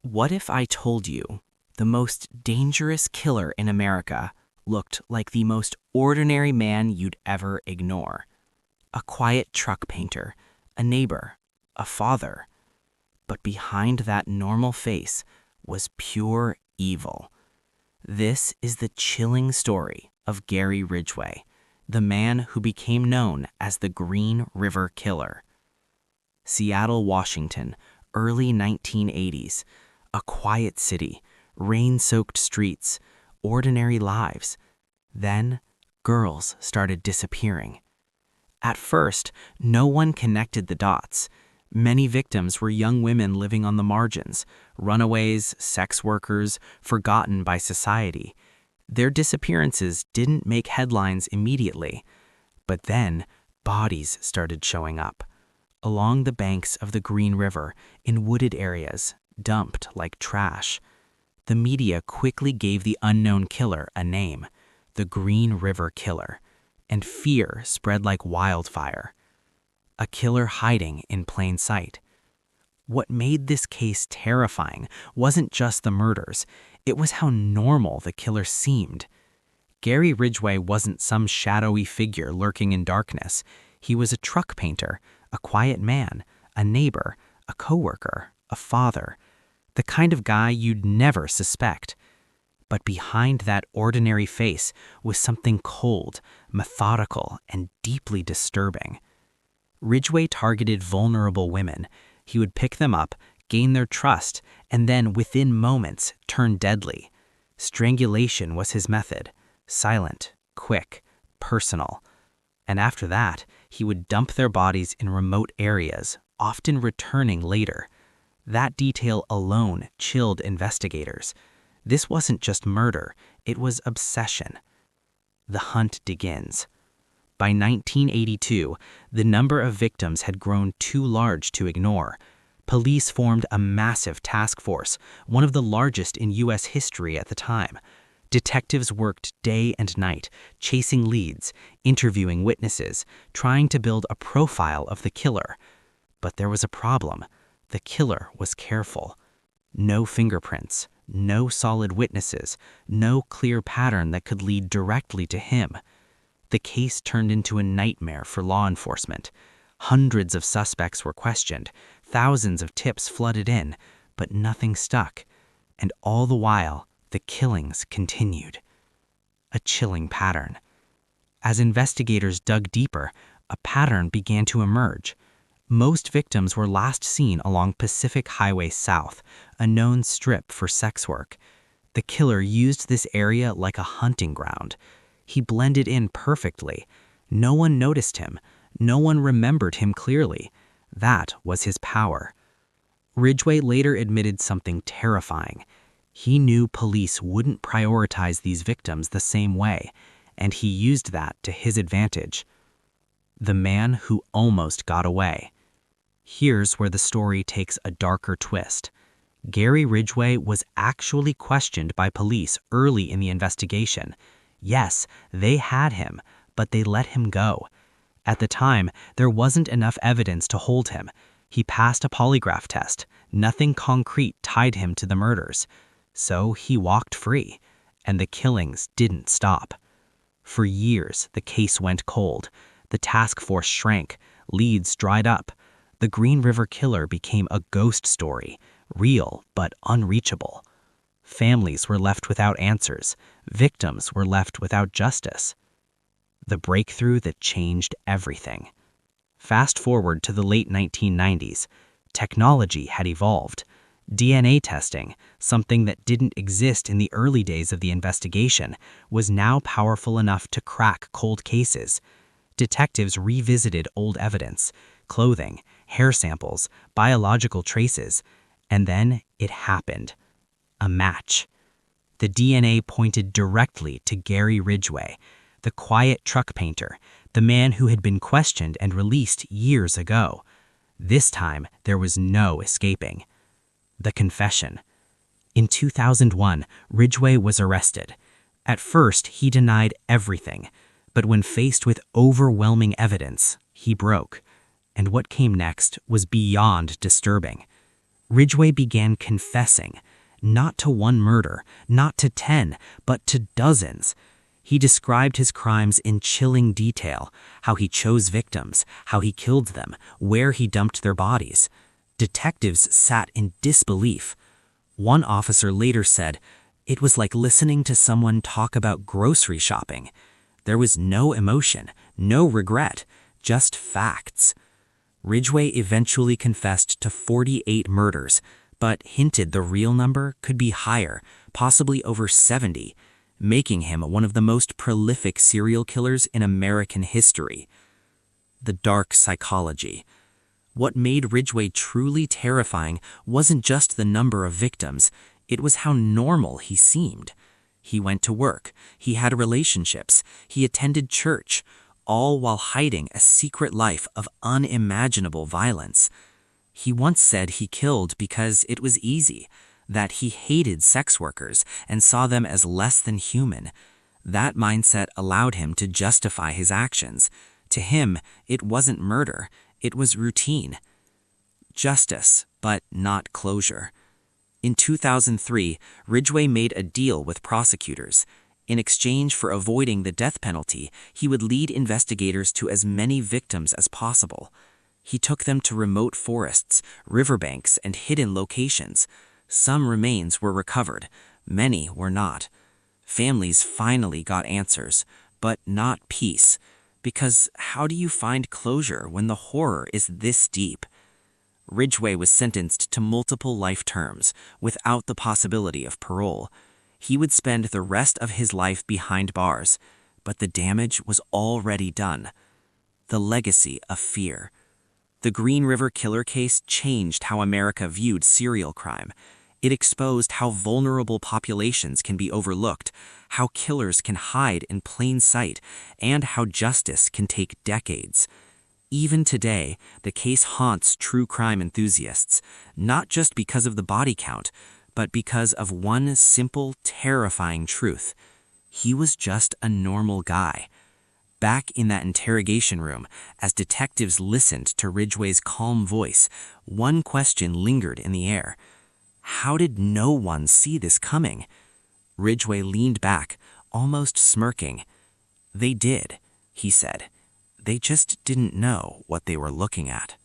What if I told you the most dangerous killer in America looked like the most ordinary man you'd ever ignore? A quiet truck painter, a neighbor, a father. But behind that normal face was pure evil. This is the chilling story of Gary Ridgway, the man who became known as the Green River Killer. Seattle, Washington, early 1980s. A quiet city, rain-soaked streets, ordinary lives. Then, girls started disappearing. At first, no one connected the dots. Many victims were young women living on the margins, runaways, sex workers, forgotten by society. Their disappearances didn't make headlines immediately. But then, bodies started showing up. Along the banks of the Green River, in wooded areas, dumped like trash. The media quickly gave the unknown killer a name, the Green River Killer, and fear spread like wildfire. A killer hiding in plain sight. What made this case terrifying wasn't just the murders, it was how normal the killer seemed. Gary Ridgway wasn't some shadowy figure lurking in darkness. He was a truck painter, a quiet man, a neighbor, a coworker, a father, the kind of guy you'd never suspect. But behind that ordinary face was something cold, methodical, and deeply disturbing. Ridgway targeted vulnerable women. He would pick them up, gain their trust, and then, within moments, turn deadly. Strangulation was his method, silent, quick, personal. And after that, he would dump their bodies in remote areas, often returning later. That detail alone chilled investigators. This wasn't just murder, it was obsession. The hunt begins. By 1982, the number of victims had grown too large to ignore. Police formed a massive task force, one of the largest in U.S. history at the time. Detectives worked day and night, chasing leads, interviewing witnesses, trying to build a profile of the killer. But there was a problem. The killer was careful. No fingerprints, no solid witnesses, no clear pattern that could lead directly to him. The case turned into a nightmare for law enforcement. Hundreds of suspects were questioned, thousands of tips flooded in, but nothing stuck. And all the while, the killings continued. A chilling pattern. As investigators dug deeper, a pattern began to emerge. Most victims were last seen along Pacific Highway South, a known strip for sex work. The killer used this area like a hunting ground. He blended in perfectly. No one noticed him. No one remembered him clearly. That was his power. Ridgway later admitted something terrifying. He knew police wouldn't prioritize these victims the same way, and he used that to his advantage. The man who almost got away. Here's where the story takes a darker twist. Gary Ridgway was actually questioned by police early in the investigation. Yes, they had him, but they let him go. At the time, there wasn't enough evidence to hold him. He passed a polygraph test. Nothing concrete tied him to the murders. So he walked free, and the killings didn't stop. For years, the case went cold. The task force shrank. Leads dried up. The Green River Killer became a ghost story, real but unreachable. Families were left without answers. Victims were left without justice. The breakthrough that changed everything. Fast forward to the late 1990s. Technology had evolved. DNA testing, something that didn't exist in the early days of the investigation, was now powerful enough to crack cold cases. Detectives revisited old evidence, clothing, hair samples, biological traces, and then it happened. A match. The DNA pointed directly to Gary Ridgway, the quiet truck painter, the man who had been questioned and released years ago. This time, there was no escaping. The confession. In 2001, Ridgway was arrested. At first, he denied everything, but when faced with overwhelming evidence, he broke. And what came next was beyond disturbing. Ridgway began confessing, not to one murder, not to 10, but to dozens. He described his crimes in chilling detail, how he chose victims, how he killed them, where he dumped their bodies. Detectives sat in disbelief. One officer later said, "It was like listening to someone talk about grocery shopping. There was no emotion, no regret, just facts." Ridgway eventually confessed to 48 murders, but hinted the real number could be higher, possibly over 70, making him one of the most prolific serial killers in American history. The dark psychology. What made Ridgway truly terrifying wasn't just the number of victims, it was how normal he seemed. He went to work, he had relationships, he attended church, all while hiding a secret life of unimaginable violence. He once said he killed because it was easy, that he hated sex workers and saw them as less than human. That mindset allowed him to justify his actions. To him, it wasn't murder, it was routine. Justice, but not closure. In 2003, Ridgway made a deal with prosecutors. In exchange for avoiding the death penalty, he would lead investigators to as many victims as possible. He took them to remote forests, riverbanks, and hidden locations. Some remains were recovered, many were not. Families finally got answers, but not peace. Because how do you find closure when the horror is this deep? Ridgway was sentenced to multiple life terms, without the possibility of parole. He would spend the rest of his life behind bars, but the damage was already done. The legacy of fear. The Green River Killer case changed how America viewed serial crime. It exposed how vulnerable populations can be overlooked, how killers can hide in plain sight, and how justice can take decades. Even today, the case haunts true crime enthusiasts, not just because of the body count, but because of one simple, terrifying truth. He was just a normal guy. Back in that interrogation room, as detectives listened to Ridgway's calm voice, one question lingered in the air. How did no one see this coming? Ridgway leaned back, almost smirking. "They did," he said. "They just didn't know what they were looking at."